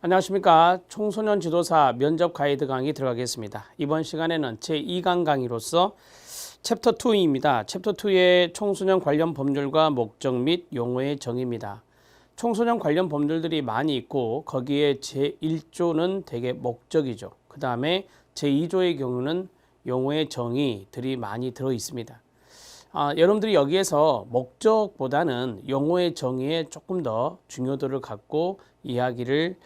안녕하십니까. 청소년 지도사 면접 가이드 강의 들어가겠습니다. 이번 시간에는 제2강 강의로서 챕터 2입니다. 챕터 2의 청소년 관련 법률과 목적 및 용어의 정의입니다. 청소년 관련 법률들이 많이 있고 거기에 제1조는 대개 목적이죠. 그 다음에 제2조의 경우는 용어의 정의들이 많이 들어 있습니다. 여러분들이 여기에서 목적보다는 용어의 정의에 조금 더 중요도를 갖고 이야기를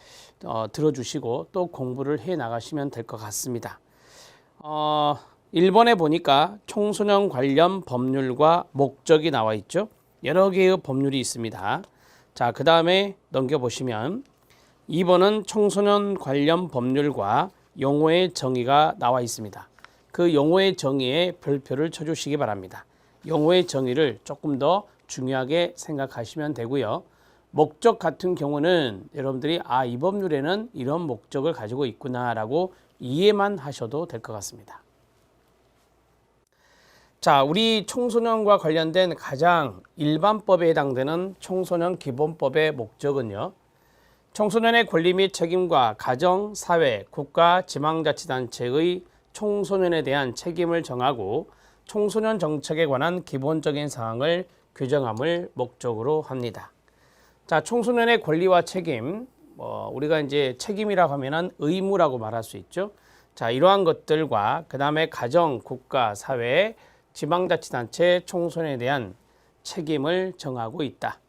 들어주시고 또 공부를 해 나가시면 될 것 같습니다. 1번에 보니까 청소년 관련 법률과 목적이 나와 있죠. 여러 개의 법률이 있습니다. 자, 그 다음에 넘겨보시면 2번은 청소년 관련 법률과 용어의 정의가 나와 있습니다. 그 용어의 정의에 별표를 쳐주시기 바랍니다. 용어의 정의를 조금 더 중요하게 생각하시면 되고요. 목적 같은 경우는 여러분들이 이 법률에는 이런 목적을 가지고 있구나라고 이해만 하셔도 될 것 같습니다. 자, 우리 청소년과 관련된 가장 일반법에 해당되는 청소년 기본법의 목적은요. 청소년의 권리 및 책임과 가정, 사회, 국가, 지방자치단체의 청소년에 대한 책임을 정하고 청소년 정책에 관한 기본적인 사항을 규정함을 목적으로 합니다. 자, 청소년의 권리와 책임, 우리가 이제 책임이라고 하면은 의무라고 말할 수 있죠. 자, 이러한 것들과 그 다음에 가정, 국가, 사회, 지방자치단체 청소년에 대한 책임을 정하고 있다.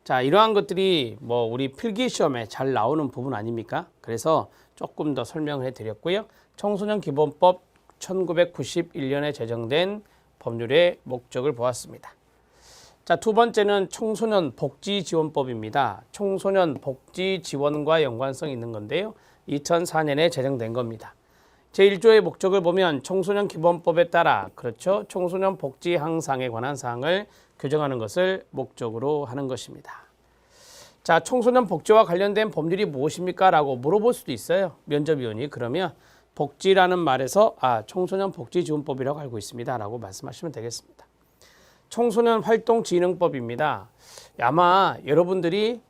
자, 이러한 것들이 우리 필기시험에 잘 나오는 부분 아닙니까? 그래서 조금 더 설명을 해드렸고요. 청소년 기본법 1991년에 제정된 법률의 목적을 보았습니다. 자, 두 번째는 청소년 복지지원법입니다. 청소년 복지지원과 연관성이 있는 건데요. 2004년에 제정된 겁니다. 제1조의 목적을 보면 청소년 기본법에 따라 그렇죠. 청소년 복지 향상에 관한 사항을 규정하는 것을 목적으로 하는 것입니다. 자, 청소년 복지와 관련된 법률이 무엇입니까? 라고 물어볼 수도 있어요. 면접위원이. 그러면 복지라는 말에서 청소년 복지지원법이라고 알고 있습니다. 라고 말씀하시면 되겠습니다. 청소년 활동진흥법입니다. 아마 여러분들이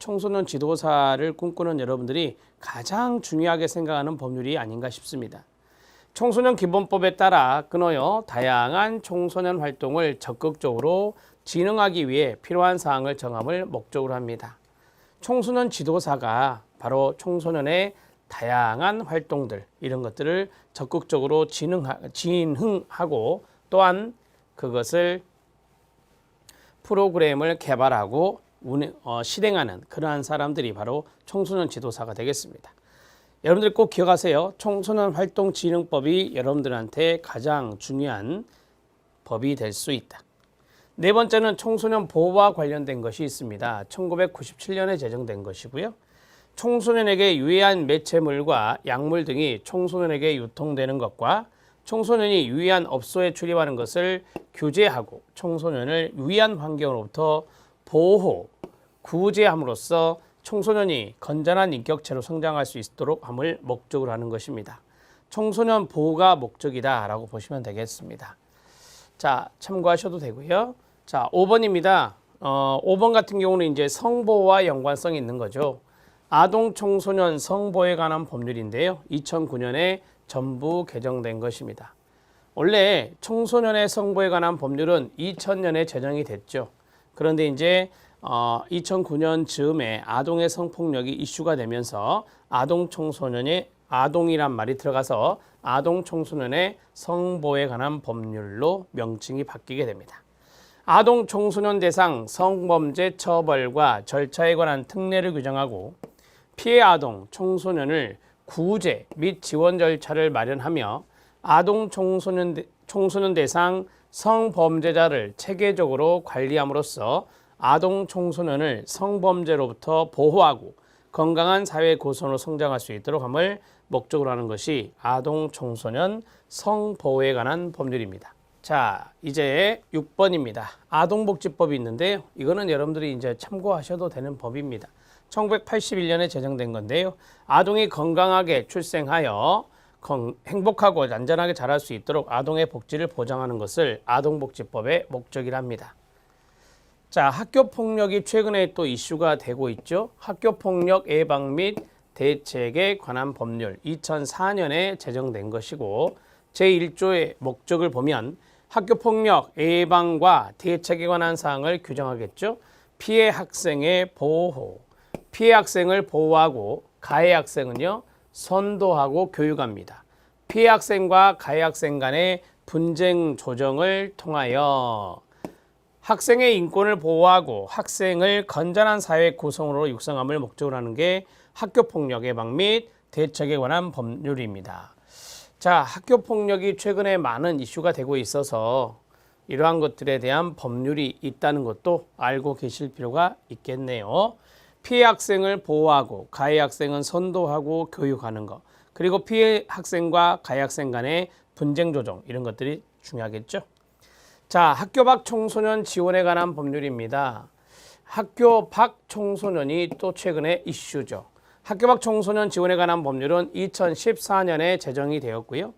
청소년 지도사를 꿈꾸는 여러분들이 가장 중요하게 생각하는 법률이 아닌가 싶습니다. 청소년 기본법에 따라 끊어요 다양한 청소년 활동을 적극적으로 진흥하기 위해 필요한 사항을 정함을 목적으로 합니다. 청소년 지도사가 바로 청소년의 다양한 활동들 이런 것들을 적극적으로 진흥하고 또한 그것을 프로그램을 개발하고 실행하는 그러한 사람들이 바로 청소년 지도사가 되겠습니다. 여러분들 꼭 기억하세요. 청소년 활동진흥법이 여러분들한테 가장 중요한 법이 될 수 있다. 네 번째는 청소년 보호와 관련된 것이 있습니다. 1997년에 제정된 것이고요. 청소년에게 유해한 매체물과 약물 등이 청소년에게 유통되는 것과 청소년이 유해한 업소에 출입하는 것을 규제하고 청소년을 유해한 환경으로부터 보호, 구제함으로써 청소년이 건전한 인격체로 성장할 수 있도록 함을 목적으로 하는 것입니다. 청소년 보호가 목적이다라고 보시면 되겠습니다. 자, 참고하셔도 되고요. 자, 5번입니다. 5번 같은 경우는 이제 성보호와 연관성이 있는 거죠. 아동 청소년 성보호에 관한 법률인데요. 2009년에 전부 개정된 것입니다. 원래 청소년의 성보호에 관한 법률은 2000년에 제정이 됐죠. 그런데 이제 2009년 즈음에 아동의 성폭력이 이슈가 되면서 아동 청소년의 아동이란 말이 들어가서 아동 청소년의 성보호에 관한 법률로 명칭이 바뀌게 됩니다. 아동 청소년 대상 성범죄 처벌과 절차에 관한 특례를 규정하고 피해 아동 청소년을 구제 및 지원 절차를 마련하며 아동 청소년 대상 성범죄자를 체계적으로 관리함으로써 아동 청소년을 성범죄로부터 보호하고 건강한 사회 구성으로 성장할 수 있도록 함을 목적으로 하는 것이 아동 청소년 성보호에 관한 법률입니다. 자, 이제 6번입니다. 아동복지법이 있는데요. 이거는 여러분들이 이제 참고하셔도 되는 법입니다. 1981년에 제정된 건데요. 아동이 건강하게 출생하여 행복하고 안전하게 자랄 수 있도록 아동의 복지를 보장하는 것을 아동복지법의 목적이랍니다. 자, 학교 폭력이 최근에 또 이슈가 되고 있죠. 학교 폭력 예방 및 대책에 관한 법률 2004년에 제정된 것이고 제1조의 목적을 보면 학교 폭력 예방과 대책에 관한 사항을 규정하겠죠. 피해 학생의 보호, 피해 학생을 보호하고 가해 학생은요 선도하고 교육합니다. 피해 학생과 가해 학생 간의 분쟁 조정을 통하여 학생의 인권을 보호하고 학생을 건전한 사회 구성으로 육성함을 목적으로 하는 게 학교폭력 예방 및 대책에 관한 법률입니다. 자, 학교폭력이 최근에 많은 이슈가 되고 있어서 이러한 것들에 대한 법률이 있다는 것도 알고 계실 필요가 있겠네요. 피해 학생을 보호하고 가해 학생은 선도하고 교육하는 것, 그리고 피해 학생과 가해 학생 간의 분쟁 조정, 이런 것들이 중요하겠죠. 자, 학교 밖 청소년 지원에 관한 법률입니다. 학교 밖 청소년이 또 최근에 이슈죠. 학교 밖 청소년 지원에 관한 법률은 2014년에 제정이 되었고요.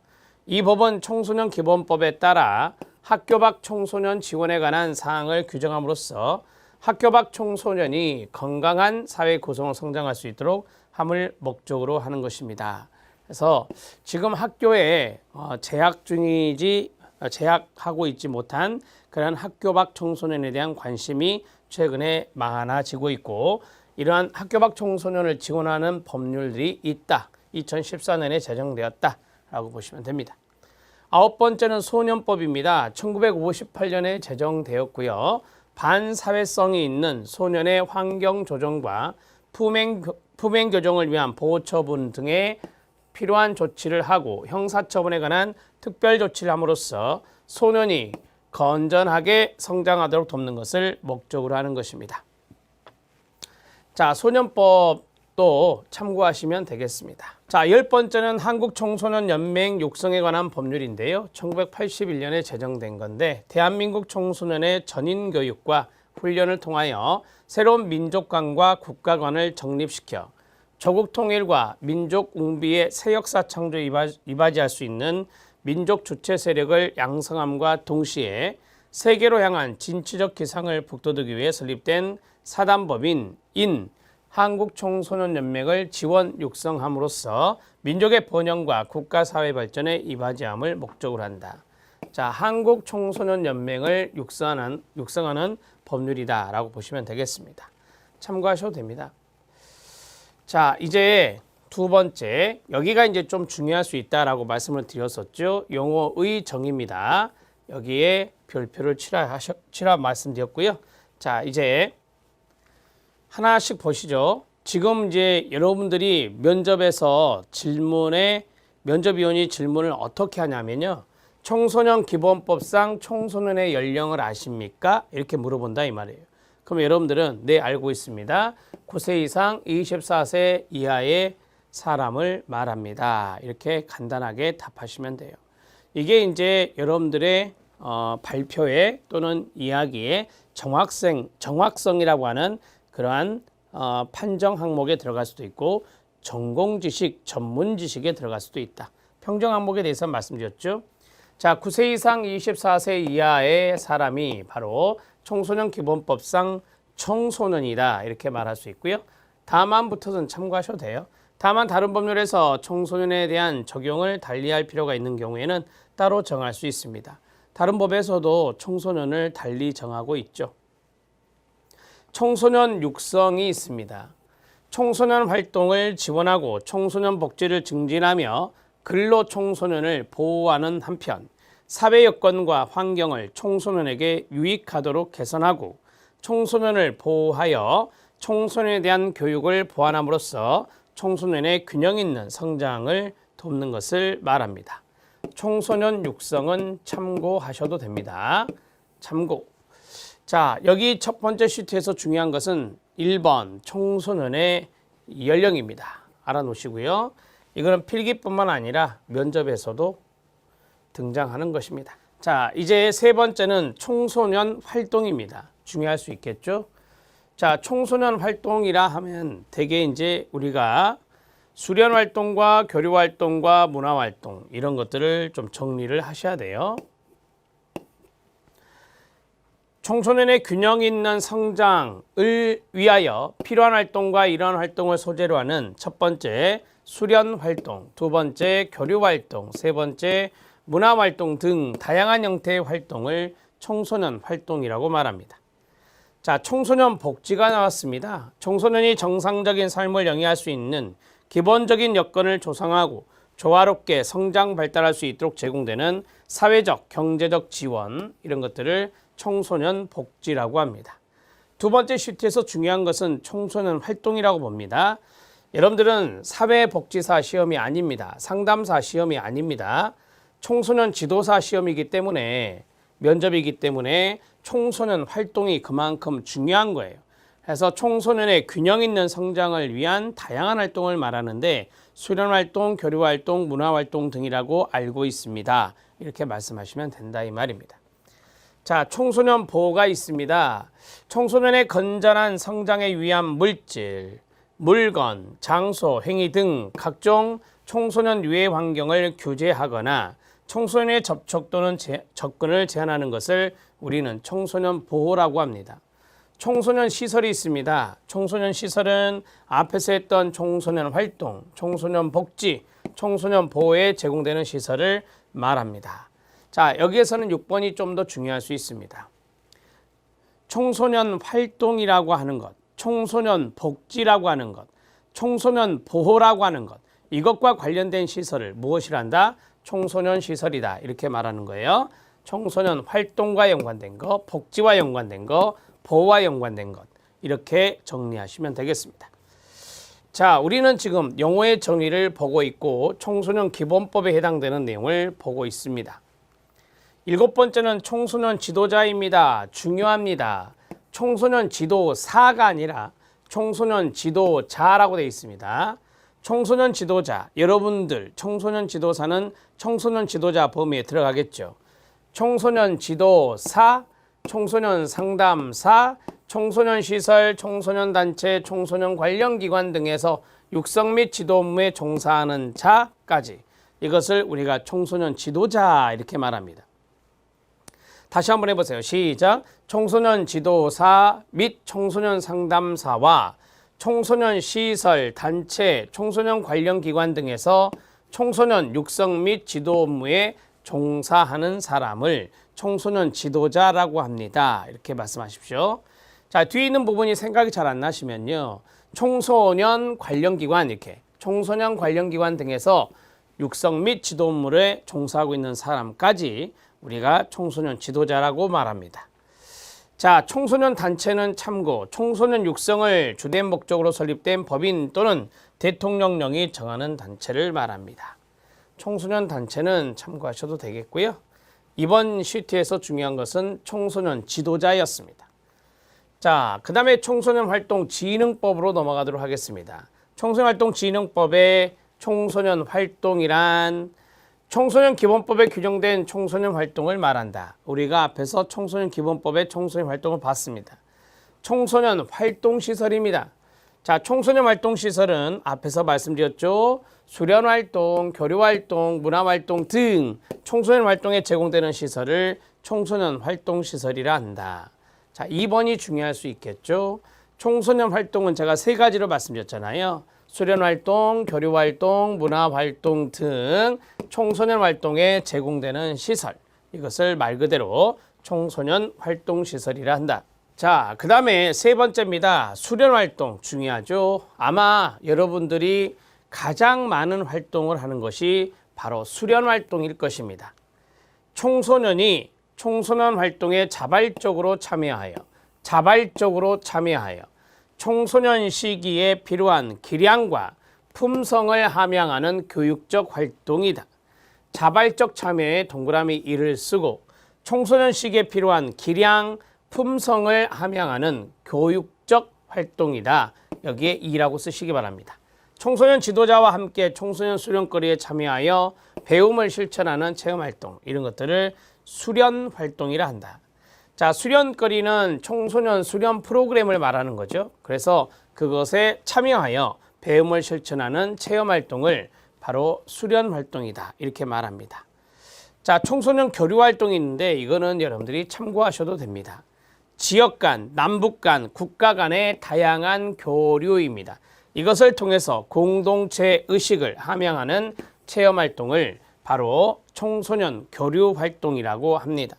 이 법은 청소년 기본법에 따라 학교 밖 청소년 지원에 관한 사항을 규정함으로써 학교 밖 청소년이 건강한 사회 구성으로 성장할 수 있도록 함을 목적으로 하는 것입니다. 그래서 지금 학교에 재학하고 있지 못한 그런 학교 밖 청소년에 대한 관심이 최근에 많아지고 있고, 이러한 학교 밖 청소년을 지원하는 법률들이 있다. 2014년에 제정되었다라고 보시면 됩니다. 9번째는 소년법입니다. 1958년에 제정되었고요. 반사회성이 있는 소년의 환경 조정과 품행 교정을 위한 보호 처분 등의 필요한 조치를 하고 형사처분에 관한 특별 조치를 함으로써 소년이 건전하게 성장하도록 돕는 것을 목적으로 하는 것입니다. 자, 소년법도 참고하시면 되겠습니다. 자, 10번째는 한국청소년연맹 육성에 관한 법률인데요. 1981년에 제정된 건데 대한민국 청소년의 전인교육과 훈련을 통하여 새로운 민족관과 국가관을 정립시켜 조국 통일과 민족 웅비의 새 역사 창조에 이바지할 수 있는 민족 주체 세력을 양성함과 동시에 세계로 향한 진취적 기상을 북돋우기 위해 설립된 사단법인 한국청소년연맹을 지원 육성함으로써 민족의 번영과 국가 사회 발전에 이바지함을 목적으로 한다. 자, 한국청소년연맹을 육성하는 법률이다라고 보시면 되겠습니다. 참고하셔도 됩니다. 자, 이제 두 번째, 여기가 이제 좀 중요할 수 있다라고 말씀을 드렸었죠. 용어의 정의입니다. 여기에 별표를 칠하 말씀드렸고요. 자, 이제 하나씩 보시죠. 지금 이제 여러분들이 면접에서 면접위원이 질문을 어떻게 하냐면요. 청소년 기본법상 청소년의 연령을 아십니까? 이렇게 물어본다 이 말이에요. 그럼 여러분들은 네, 알고 있습니다. 9세 이상 24세 이하의 사람을 말합니다. 이렇게 간단하게 답하시면 돼요. 이게 이제 여러분들의 발표에 또는 이야기에 정확성이라고 하는 그러한 판정 항목에 들어갈 수도 있고 전공 지식, 전문 지식에 들어갈 수도 있다. 평정 항목에 대해서 말씀드렸죠. 자, 9세 이상 24세 이하의 사람이 바로 청소년 기본법상 청소년이다. 이렇게 말할 수 있고요. 다만부터는 참고하셔도 돼요. 다만 다른 법률에서 청소년에 대한 적용을 달리할 필요가 있는 경우에는 따로 정할 수 있습니다. 다른 법에서도 청소년을 달리 정하고 있죠. 청소년 육성이 있습니다. 청소년 활동을 지원하고 청소년 복지를 증진하며 근로 청소년을 보호하는 한편 사회 여건과 환경을 청소년에게 유익하도록 개선하고 청소년을 보호하여 청소년에 대한 교육을 보완함으로써 청소년의 균형 있는 성장을 돕는 것을 말합니다. 청소년 육성은 참고하셔도 됩니다. 참고. 자, 여기 첫 번째 시트에서 중요한 것은 1번 청소년의 연령입니다. 알아놓으시고요. 이거는 필기뿐만 아니라 면접에서도 등장하는 것입니다. 자, 이제 세 번째는 청소년 활동입니다. 중요할 수 있겠죠. 자, 청소년 활동이라 하면 대개 이제 우리가 수련 활동과 교류 활동과 문화 활동 이런 것들을 좀 정리를 하셔야 돼요. 청소년의 균형 있는 성장을 위하여 필요한 활동과 이러한 활동을 소재로 하는 첫 번째 수련 활동, 두 번째 교류 활동, 세 번째 문화 활동 등 다양한 형태의 활동을 청소년 활동이라고 말합니다. 자, 청소년 복지가 나왔습니다. 청소년이 정상적인 삶을 영위할 수 있는 기본적인 여건을 조성하고 조화롭게 성장 발달할 수 있도록 제공되는 사회적, 경제적 지원, 이런 것들을 청소년 복지라고 합니다. 두 번째 시트에서 중요한 것은 청소년 활동이라고 봅니다. 여러분들은 사회복지사 시험이 아닙니다. 상담사 시험이 아닙니다. 청소년 지도사 시험이기 때문에, 면접이기 때문에 청소년 활동이 그만큼 중요한 거예요. 그래서 청소년의 균형 있는 성장을 위한 다양한 활동을 말하는데 수련활동, 교류활동, 문화활동 등이라고 알고 있습니다. 이렇게 말씀하시면 된다 이 말입니다. 자, 청소년 보호가 있습니다. 청소년의 건전한 성장에 위한 물질, 물건, 장소, 행위 등 각종 청소년 유해 환경을 규제하거나 청소년의 접촉 또는 접근을 제한하는 것을 우리는 청소년 보호라고 합니다. 청소년 시설이 있습니다. 청소년 시설은 앞에서 했던 청소년 활동, 청소년 복지, 청소년 보호에 제공되는 시설을 말합니다. 자, 여기에서는 6번이 좀 더 중요할 수 있습니다. 청소년 활동이라고 하는 것, 청소년 복지라고 하는 것, 청소년 보호라고 하는 것, 이것과 관련된 시설을 무엇이란다? 청소년 시설이다. 이렇게 말하는 거예요. 청소년 활동과 연관된 것, 복지와 연관된 것, 보호와 연관된 것, 이렇게 정리하시면 되겠습니다. 자, 우리는 지금 용어의 정의를 보고 있고 청소년 기본법에 해당되는 내용을 보고 있습니다. 7번째는 청소년 지도자입니다. 중요합니다. 청소년 지도사가 아니라 청소년 지도자라고 되어 있습니다. 청소년 지도자, 여러분들 청소년 지도사는 청소년 지도자 범위에 들어가겠죠. 청소년 지도사, 청소년 상담사, 청소년 시설, 청소년 단체, 청소년 관련 기관 등에서 육성 및 지도 업무에 종사하는 자까지, 이것을 우리가 청소년 지도자 이렇게 말합니다. 다시 한번 해보세요. 시작. 청소년 지도사 및 청소년 상담사와 청소년 시설, 단체, 청소년 관련 기관 등에서 청소년 육성 및 지도 업무에 종사하는 사람을 청소년 지도자라고 합니다. 이렇게 말씀하십시오. 자, 뒤에 있는 부분이 생각이 잘 안 나시면요. 청소년 관련 기관, 이렇게 청소년 관련 기관 등에서 육성 및 지도 업무에 종사하고 있는 사람까지 우리가 청소년 지도자라고 말합니다. 자, 청소년 단체는 참고 청소년 육성을 주된 목적으로 설립된 법인 또는 대통령령이 정하는 단체를 말합니다. 청소년 단체는 참고하셔도 되겠고요. 이번 시트에서 중요한 것은 청소년 지도자였습니다. 자, 그 다음에 청소년 활동 진흥법으로 넘어가도록 하겠습니다. 청소년 활동 진흥법의 청소년 활동이란 청소년 기본법에 규정된 청소년 활동을 말한다. 우리가 앞에서 청소년 기본법의 청소년 활동을 봤습니다. 청소년 활동시설입니다. 자, 청소년 활동시설은 앞에서 말씀드렸죠. 수련활동, 교류활동, 문화활동 등 청소년 활동에 제공되는 시설을 청소년 활동시설이라 한다. 자, 2번이 중요할 수 있겠죠. 청소년 활동은 제가 3가지로 말씀드렸잖아요. 수련활동, 교류활동, 문화활동 등 청소년 활동에 제공되는 시설, 이것을 말 그대로 청소년 활동시설이라 한다. 자, 그 다음에 3번째입니다. 수련활동 중요하죠. 아마 여러분들이 가장 많은 활동을 하는 것이 바로 수련활동일 것입니다. 청소년이 청소년 활동에 자발적으로 참여하여 청소년 시기에 필요한 기량과 품성을 함양하는 교육적 활동이다. 자발적 참여에 동그라미 1을 쓰고 청소년 시기에 필요한 기량, 품성을 함양하는 교육적 활동이다. 여기에 2라고 쓰시기 바랍니다. 청소년 지도자와 함께 청소년 수련거리에 참여하여 배움을 실천하는 체험활동, 이런 것들을 수련활동이라 한다. 자, 수련거리는 청소년 수련 프로그램을 말하는 거죠. 그래서 그것에 참여하여 배움을 실천하는 체험활동을 바로 수련활동이다. 이렇게 말합니다. 자, 청소년 교류활동이 있는데 이거는 여러분들이 참고하셔도 됩니다. 지역 간, 남북 간, 국가 간의 다양한 교류입니다. 이것을 통해서 공동체 의식을 함양하는 체험 활동을 바로 청소년 교류 활동이라고 합니다.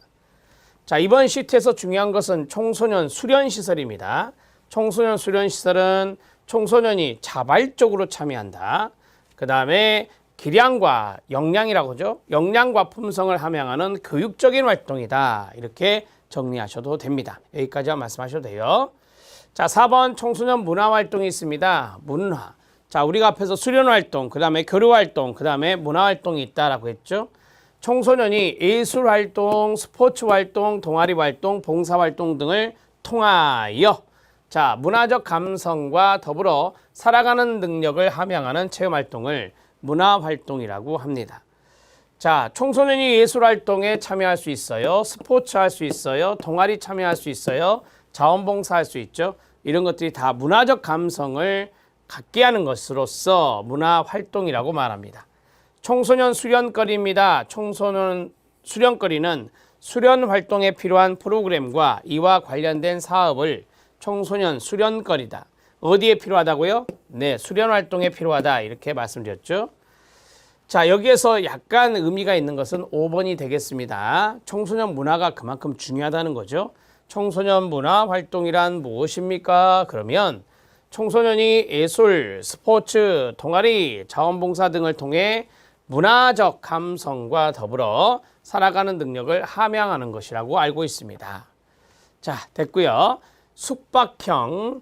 자, 이번 시트에서 중요한 것은 청소년 수련 시설입니다. 청소년 수련 시설은 청소년이 자발적으로 참여한다. 그 다음에 기량과 역량이라고 하죠. 역량과 품성을 함양하는 교육적인 활동이다. 이렇게 정리하셔도 됩니다. 여기까지만 말씀하셔도 돼요. 자, 4번 청소년 문화활동이 있습니다. 문화. 자, 우리가 앞에서 수련활동, 그 다음에 교류활동, 그 다음에 문화활동이 있다라고 했죠. 청소년이 예술활동, 스포츠활동, 동아리활동, 봉사활동 등을 통하여 자, 문화적 감성과 더불어 살아가는 능력을 함양하는 체험활동을 문화활동이라고 합니다. 자, 청소년이 예술활동에 참여할 수 있어요. 스포츠 할 수 있어요. 동아리 참여할 수 있어요. 자원봉사 할 수 있죠. 이런 것들이 다 문화적 감성을 갖게 하는 것으로서 문화활동이라고 말합니다. 청소년 수련거리입니다. 청소년 수련거리는 수련 활동에 필요한 프로그램과 이와 관련된 사업을 청소년 수련거리다. 어디에 필요하다고요? 네, 수련 활동에 필요하다. 이렇게 말씀드렸죠. 자, 여기에서 약간 의미가 있는 것은 5번이 되겠습니다. 청소년 문화가 그만큼 중요하다는 거죠. 청소년 문화 활동이란 무엇입니까? 그러면 청소년이 예술, 스포츠, 동아리, 자원봉사 등을 통해 문화적 감성과 더불어 살아가는 능력을 함양하는 것이라고 알고 있습니다. 자, 됐고요. 숙박형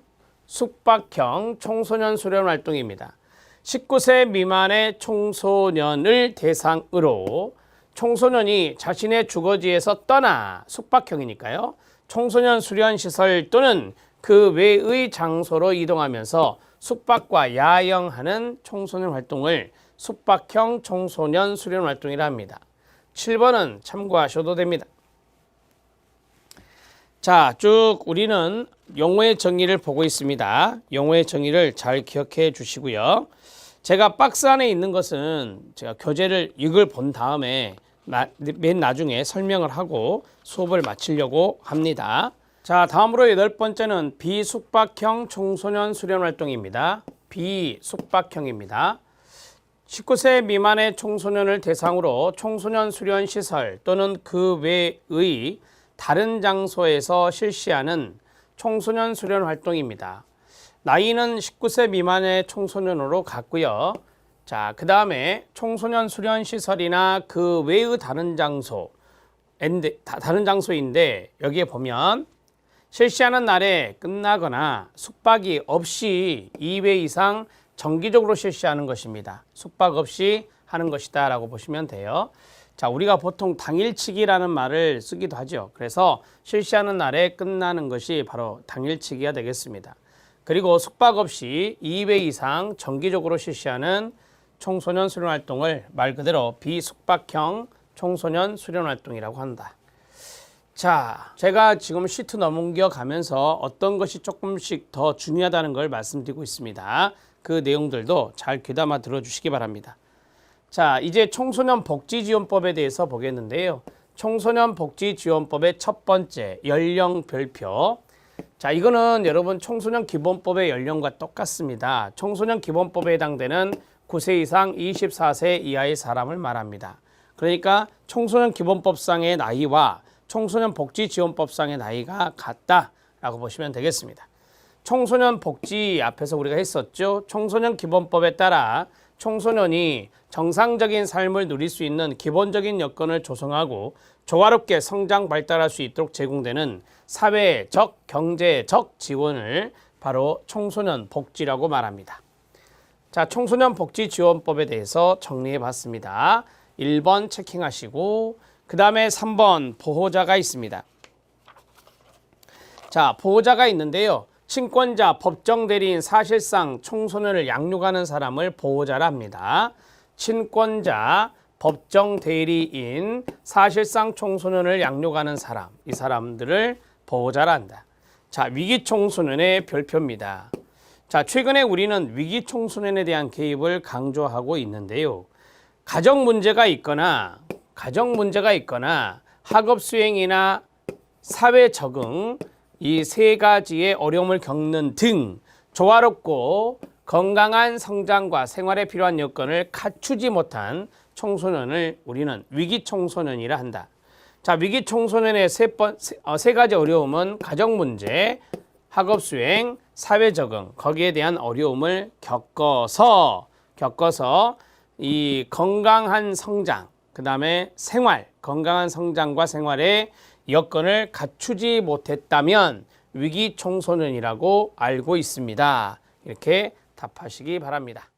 청소년 수련 활동입니다. 19세 미만의 청소년을 대상으로 청소년이 자신의 주거지에서 떠나 숙박형이니까요. 청소년 수련시설 또는 그 외의 장소로 이동하면서 숙박과 야영하는 청소년 활동을 숙박형 청소년 수련 활동이라 합니다. 7번은 참고하셔도 됩니다. 자, 쭉 우리는 용어의 정의를 보고 있습니다. 용어의 정의를 잘 기억해 주시고요. 제가 박스 안에 있는 것은 제가 교재를 이걸 본 다음에 맨 나중에 설명을 하고 수업을 마치려고 합니다. 자, 다음으로 8번째는 비숙박형 청소년 수련 활동입니다. 비숙박형입니다. 19세 미만의 청소년을 대상으로 청소년 수련 시설 또는 그 외의 다른 장소에서 실시하는 청소년 수련 활동입니다. 나이는 19세 미만의 청소년으로 같고요. 자, 그 다음에 청소년 수련 시설이나 그 외의 다른 장소인데 여기에 보면 실시하는 날에 끝나거나 숙박이 없이 2회 이상 정기적으로 실시하는 것입니다. 숙박 없이 하는 것이다 라고 보시면 돼요. 자, 우리가 보통 당일치기라는 말을 쓰기도 하죠. 그래서 실시하는 날에 끝나는 것이 바로 당일치기가 되겠습니다. 그리고 숙박 없이 2회 이상 정기적으로 실시하는 청소년 수련 활동을 말 그대로 비숙박형 청소년 수련 활동이라고 한다. 자, 제가 지금 시트 넘겨 가면서 어떤 것이 조금씩 더 중요하다는 걸 말씀드리고 있습니다. 그 내용들도 잘 귀담아 들어주시기 바랍니다. 자, 이제 청소년 복지지원법에 대해서 보겠는데요. 청소년 복지지원법의 첫 번째 연령별표. 자, 이거는 여러분 청소년 기본법의 연령과 똑같습니다. 청소년 기본법에 해당되는 9세 이상 24세 이하의 사람을 말합니다. 그러니까 청소년 기본법상의 나이와 청소년 복지지원법상의 나이가 같다라고 보시면 되겠습니다. 청소년 복지 앞에서 우리가 했었죠. 청소년 기본법에 따라 청소년이 정상적인 삶을 누릴 수 있는 기본적인 여건을 조성하고 조화롭게 성장 발달할 수 있도록 제공되는 사회적, 경제적 지원을 바로 청소년 복지라고 말합니다. 자, 청소년 복지지원법에 대해서 정리해 봤습니다. 1번 체킹하시고 그 다음에 3번 보호자가 있습니다. 자, 보호자가 있는데요. 친권자, 법정 대리인, 사실상 청소년을 양육하는 사람을 보호자라 합니다. 친권자, 법정 대리인, 사실상 청소년을 양육하는 사람, 이 사람들을 보호자라 한다. 자, 위기 청소년의 별표입니다. 자, 최근에 우리는 위기 청소년에 대한 개입을 강조하고 있는데요. 가정 문제가 있거나 학업 수행이나 사회 적응, 이 세 가지의 어려움을 겪는 등 조화롭고 건강한 성장과 생활에 필요한 여건을 갖추지 못한 청소년을 우리는 위기 청소년이라 한다. 자, 위기 청소년의 세 가지 어려움은 가정 문제, 학업 수행, 사회 적응, 거기에 대한 어려움을 겪어서 이 건강한 성장, 그다음에 건강한 성장과 생활의 여건을 갖추지 못했다면 위기 청소년이라고 알고 있습니다. 이렇게 답하시기 바랍니다.